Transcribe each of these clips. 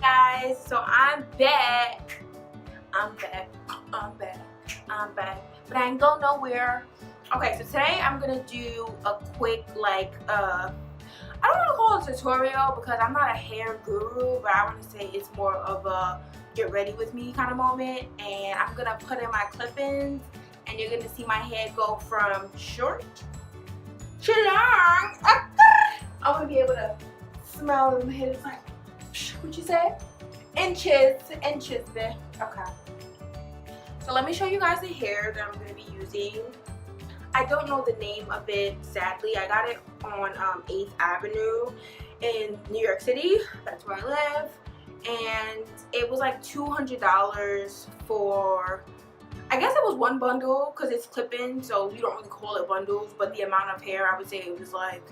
Guys, so I'm back. I'm back, but I ain't go nowhere. Okay, so today I'm gonna do a quick I don't want to call it a tutorial because I'm not a hair guru, but I want to say it's more of a get ready with me kind of moment. And I'm gonna put in my clip-ins, and you're gonna see my hair go from short to long. I want to be able to smell in my head. It's like, what you say? Inches, bitch. Okay. So let me show you guys the hair that I'm going to be using. I don't know the name of it, sadly. I got it on 8th Avenue in New York City. That's where I live. And it was like $200 for, I guess it was one bundle because it's clip-in, so you don't really call it bundles, but the amount of hair, I would say it was like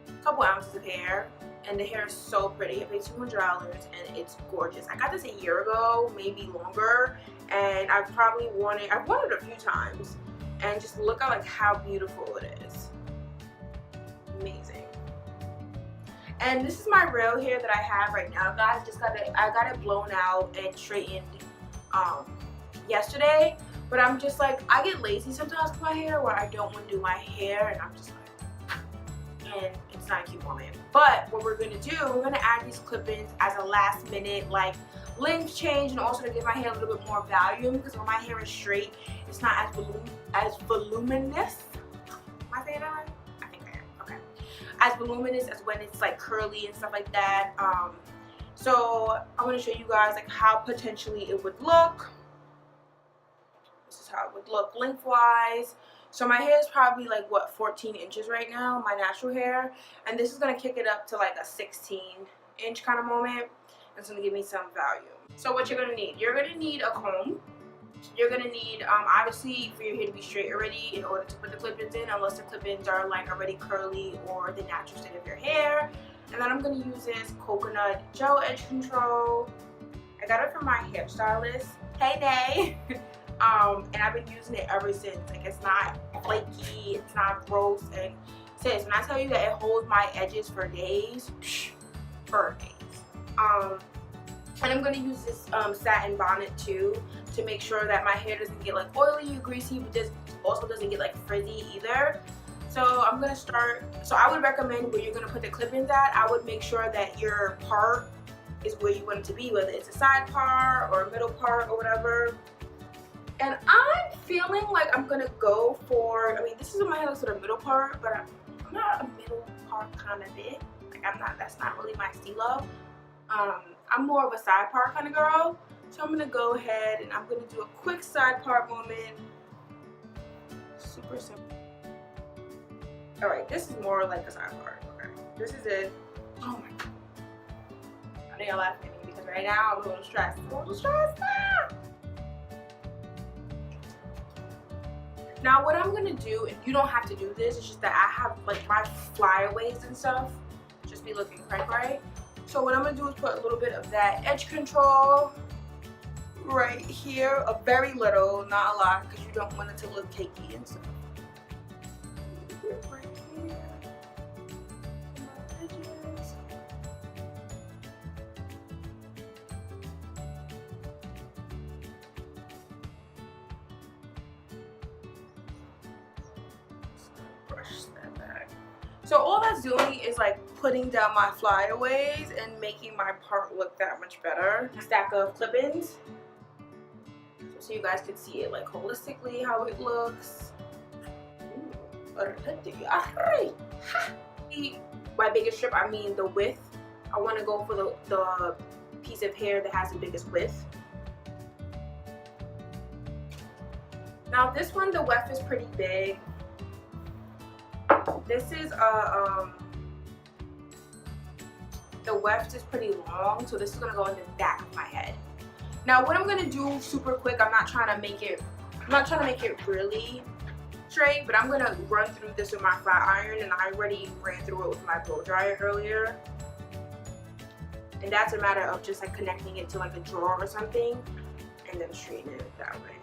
a couple ounces of hair. And the hair is so pretty. I paid $200 and it's gorgeous. I got this a year ago, maybe longer, and I've worn it a few times, and just look at like how beautiful it is. Amazing. And this is my real hair that I have right now, guys. I got it blown out and straightened yesterday, but I'm just like, I get lazy sometimes with my hair where I don't want to do my hair, and I'm just like, and it's not a cute moment. But what we're gonna do, we're gonna add these clip-ins as a last minute like length change, and also to give my hair a little bit more volume, because when my hair is straight, it's not as voluminous. Am I saying that right? I think I am. Okay. As voluminous as when it's like curly and stuff like that. So I want to show you guys like how potentially it would look. This is how it would look lengthwise. So my hair is probably like, what, 14 inches right now, my natural hair. And this is going to kick it up to like a 16-inch kind of moment. And it's going to give me some volume. So what you're going to need, you're going to need a comb. You're going to need, obviously, for your hair to be straight already in order to put the clip-ins in, unless the clip-ins are like already curly or the natural state of your hair. And then I'm going to use this coconut gel edge control. I got it from my hairstylist. Hey, Nay. And I've been using it ever since. Like, it's not flaky, it's not gross, and sis, when I tell you that it holds my edges for days, for days. And I'm gonna use this satin bonnet too to make sure that my hair doesn't get like oily or greasy, but this also doesn't get like frizzy either. So I'm gonna start. So I would recommend where you're gonna put the clip-ins at, I would make sure that your part is where you want it to be, whether it's a side part or a middle part or whatever. And I'm feeling like I'm gonna go for, I mean, this is what my hair looks for the middle part, but I'm not a middle part kind of bitch. Like, that's not really my stilo. I'm more of a side part kind of girl. So I'm gonna go ahead and I'm gonna do a quick side part moment. Super simple. All right, this is more like a side part. Okay, this is it. Oh my God. I know y'all laughing at me because right now I'm a little stressed. Now what I'm gonna do, and you don't have to do this, it's just that I have like my flyaways and stuff just be looking right. So what I'm gonna do is put a little bit of that edge control right here, a very little, not a lot, because you don't want it to look cakey and stuff. Right here. My edges. Brush that back. So all that's doing is like putting down my flyaways and making my part look that much better. A stack of clip-ins, so you guys can see it like holistically how it looks. My biggest strip, I mean the width. I want to go for the piece of hair that has the biggest width. Now this one, the weft is pretty big. This is the weft is pretty long, so this is gonna go in the back of my head. Now what I'm gonna do super quick, I'm not trying to make it really straight, but I'm gonna run through this with my flat iron, and I already ran through it with my blow dryer earlier. And that's a matter of just like connecting it to like a drawer or something, and then straighten it that way.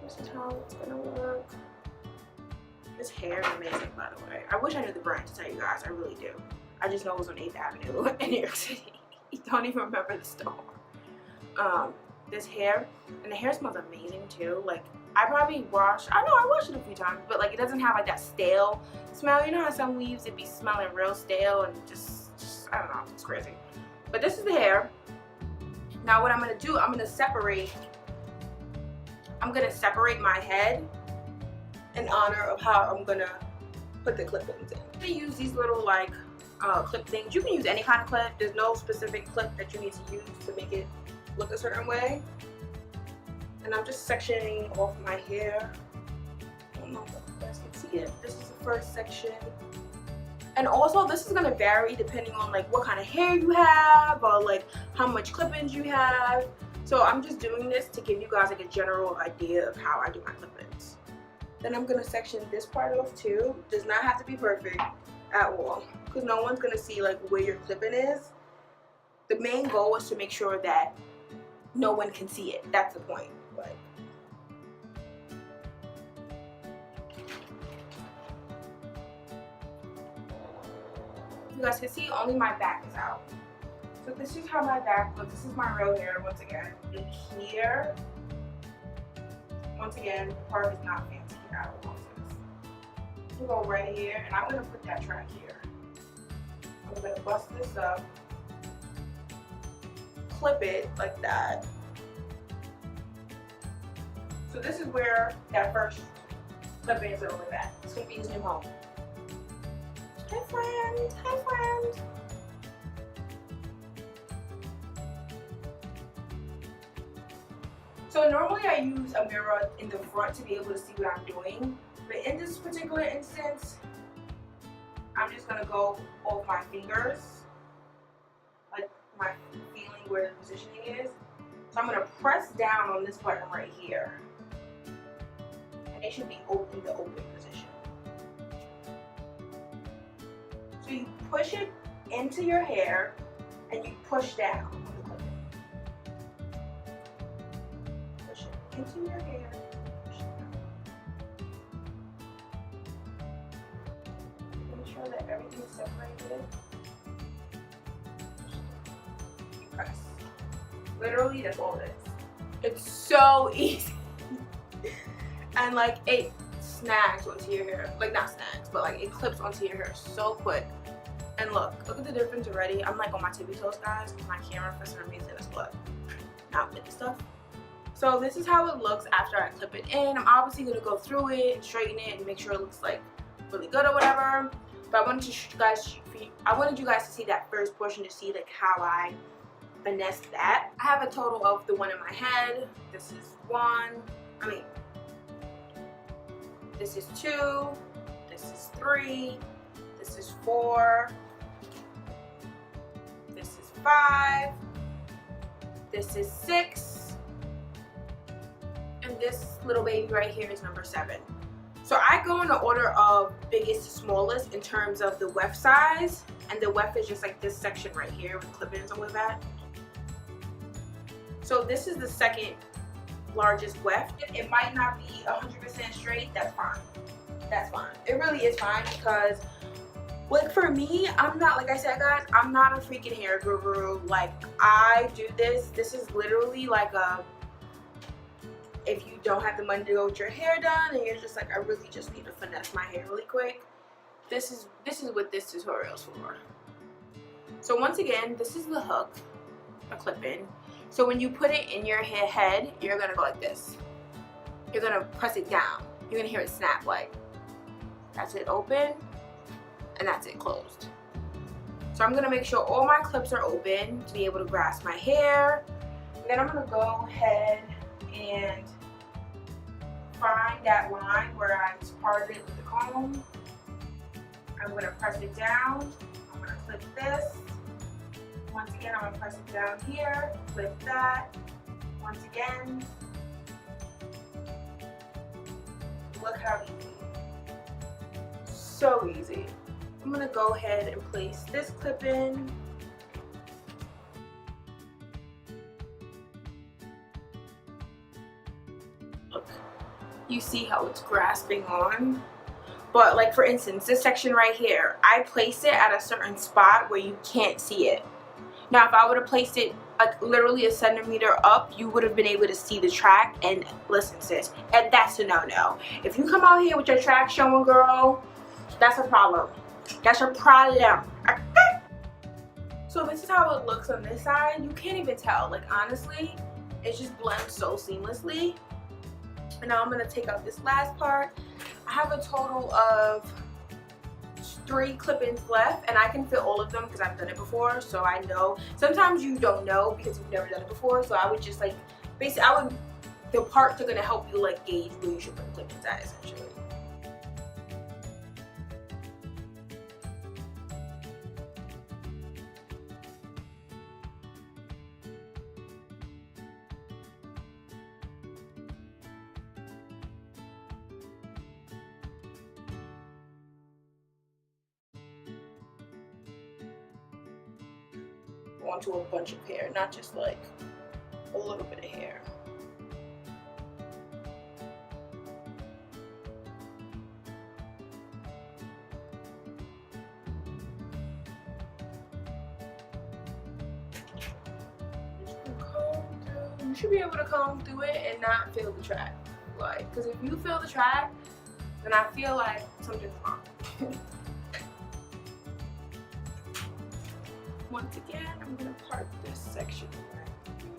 This is how it's gonna look. This hair is amazing, by the way. I wish I knew the brand to tell you guys. I really do. I just know it was on 8th Avenue in New York City. I don't even remember the store. This hair, and the hair smells amazing too. Like, I probably washed it a few times, but like it doesn't have like that stale smell. You know how some weaves it be smelling real stale and just I don't know, it's crazy. But this is the hair. Now what I'm gonna do, I'm gonna separate my head in honor of how I'm gonna put the clip-ins in. I'm gonna use these little like clip things. You can use any kind of clip. There's no specific clip that you need to use to make it look a certain way. And I'm just sectioning off my hair. I don't know if you guys can see it. This is the first section. And also this is gonna vary depending on like what kind of hair you have or like how much clip-ins you have. So I'm just doing this to give you guys like a general idea of how I do my clip-ins. Then I'm gonna section this part off too. Does not have to be perfect at all, because no one's gonna see like where your clip-in is. The main goal is to make sure that no one can see it. That's the point. But you guys can see only my back is out. So this is how my back looks. This is my real hair once again. And here, once again, the part is not fancy at all. You go right here, and I'm gonna put that track here. I'm gonna bust this up, clip it like that. So this is where that first clip-in is over at. It's gonna be his new home. Hi friend, hi friend. So normally I use a mirror in the front to be able to see what I'm doing. But in this particular instance, I'm just gonna go off my fingers, like my feeling where the positioning is. So I'm gonna press down on this button right here. And it should be open, the open position. So you push it into your hair and you push down on the clip-in. Push it into your hair. That everything is separated. Press. Literally, that's all it is. It's so easy. And like it snags onto your hair. Like not snags, but like it clips onto your hair so quick. And look at the difference already. I'm like on my tippy toes, guys, because my camera for some reason is what? Not with the stuff. So this is how it looks after I clip it in. I'm obviously gonna go through it and straighten it and make sure it looks like really good or whatever. But I wanted you guys to see that first portion to see like how I finessed that. I have a total of the one in my head. This is 1. This is 2. This is 3. This is 4. This is 5. This is 6. And this little baby right here is number 7. So I go in the order of biggest to smallest in terms of the weft size, and the weft is just like this section right here with clip-ins all of that. So this is the second largest weft. It might not be 100% straight, that's fine. That's fine. It really is fine because like for me, I'm not, like I said guys, I'm not a freaking hair guru. Like I do this is literally like a, if you don't have the money to go with your hair done and you're just like, I really just need to finesse my hair really quick, this is what this tutorial is for. So once again, this is the hook, a clip-in. So when you put it in your head, you're gonna go like this. You're gonna press it down. You're gonna hear it snap like, that's it open, and that's it closed. So I'm gonna make sure all my clips are open to be able to grasp my hair. And then I'm gonna go ahead and find that line where I parted it with the comb. I'm gonna press it down. I'm gonna clip this. Once again, I'm gonna press it down here, clip that. Once again. Look how easy. So easy. I'm gonna go ahead and place this clip in. Look, you see how it's grasping on? But like for instance, this section right here, I place it at a certain spot where you can't see it. Now if I would have placed it like literally a centimeter up, you would have been able to see the track. And listen sis, and that's a no-no. If you come out here with your track showing, girl, that's a problem. That's your problem. So this is how it looks on this side. You can't even tell, like honestly, it just blends so seamlessly. And now I'm gonna take out this last part. I have a total of 3 clip-ins left, and I can fit all of them because I've done it before, so I know. Sometimes you don't know because you've never done it before, so I would just like, basically the parts are gonna help you like gauge where you should put the clip-ins at essentially. Onto a bunch of hair, not just like a little bit of hair. You should be able to comb through it and not feel the track, like, because if you feel the track, then I feel like something's wrong. Once again, I'm gonna part this section right here.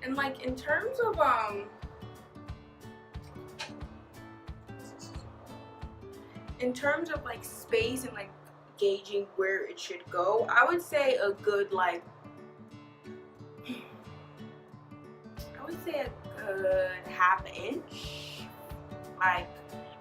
And like in terms of like space and like gauging where it should go, I would say a good like a good ½ inch, like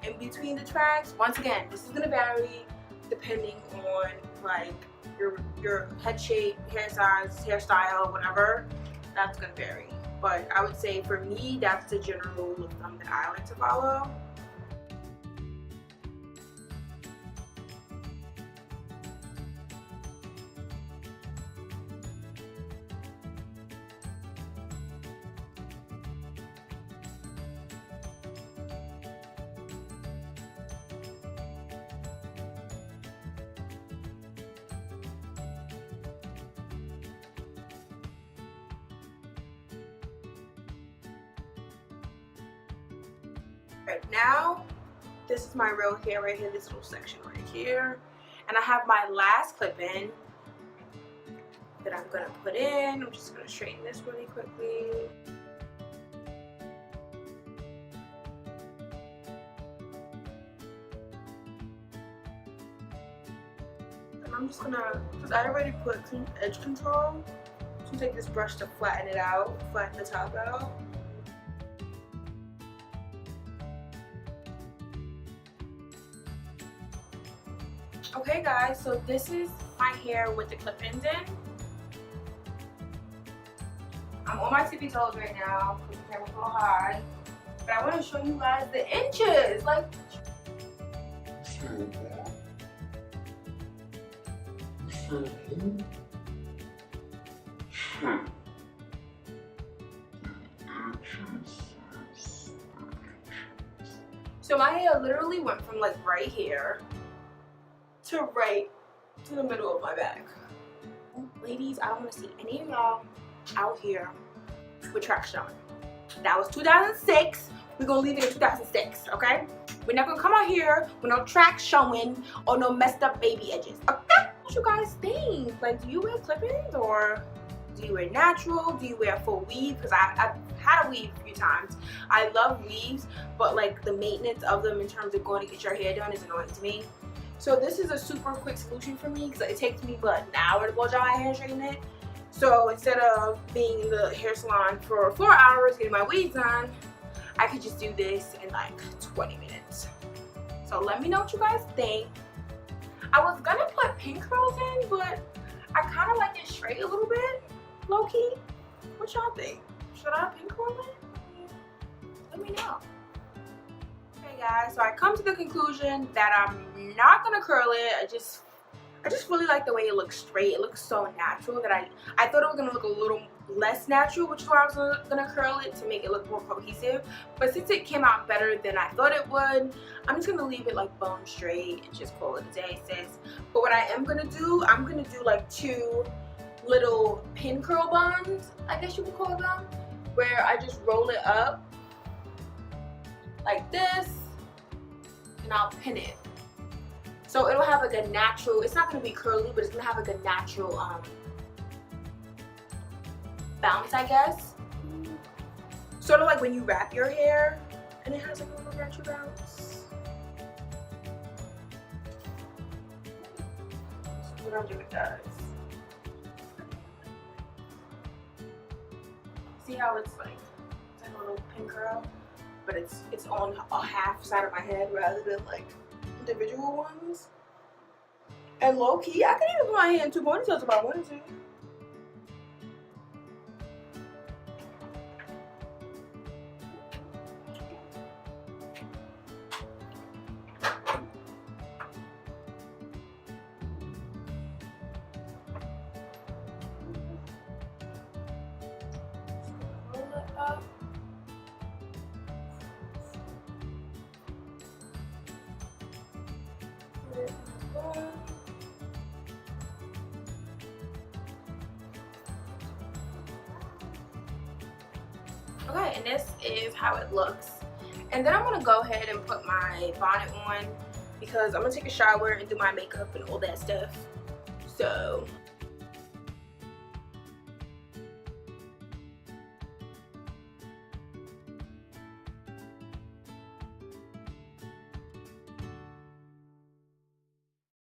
in between the tracks. Once again, this is gonna vary depending on like your head shape, hair size, hairstyle, whatever. That's gonna vary. But I would say for me, that's the general rule of thumb that I like to follow. Right now, this is my real hair right here, this little section right here. And I have my last clip in that I'm gonna put in. I'm just gonna straighten this really quickly. And I'm just gonna, because I already put edge control, so take this brush to flatten it out, flatten the top out. Okay guys, so this is my hair with the clip-ins in. I'm on my tippy toes right now because the camera's a little high. But I want to show you guys the inches. Like, so my hair literally went from like right here to right to the middle of my back. Ladies, I don't want to see any of y'all out here with tracks showing. That was 2006. We're gonna leave it in 2006, okay? We're not gonna come out here with no tracks showing or no messed up baby edges, okay? What you guys think? Like, do you wear clip-ins or do you wear natural? Do you wear full weave? Because I've had a weave a few times. I love weaves, but like the maintenance of them in terms of going to get your hair done is annoying to me. So this is a super quick solution for me because it takes me but an hour to blow dry my hair and straighten it. So instead of being in the hair salon for 4 hours getting my weaves done, I could just do this in like 20 minutes. So let me know what you guys think. I was gonna put pink curls in, but I kind of like it straight a little bit, low key. What y'all think? Should I pink curl in? Let me know. Okay guys, so I come to the conclusion that I'm not gonna curl it. I just really like the way it looks straight. It looks so natural that I thought it was gonna look a little less natural, which is why I was gonna curl it to make it look more cohesive. But since it came out better than I thought it would, I'm just gonna leave it like bone straight and just call it a day, sis. But what I am gonna do, I'm gonna do like 2 little pin curl buns, I guess you would call them, where I just roll it up like this and I'll pin it. So it'll have like a natural, it's not gonna be curly, but it's gonna have like a natural bounce, I guess. Sort of like when you wrap your hair and it has like a little natural bounce. That's what I'm doing, guys. See how it's like a little pin curl, but it's on a half side of my head rather than like individual ones. And low key, I can even put my hair in 2 ponytails if I wanted to. Roll it up. Okay, and this is how it looks. And then I'm gonna go ahead and put my bonnet on because I'm gonna take a shower and do my makeup and all that stuff. So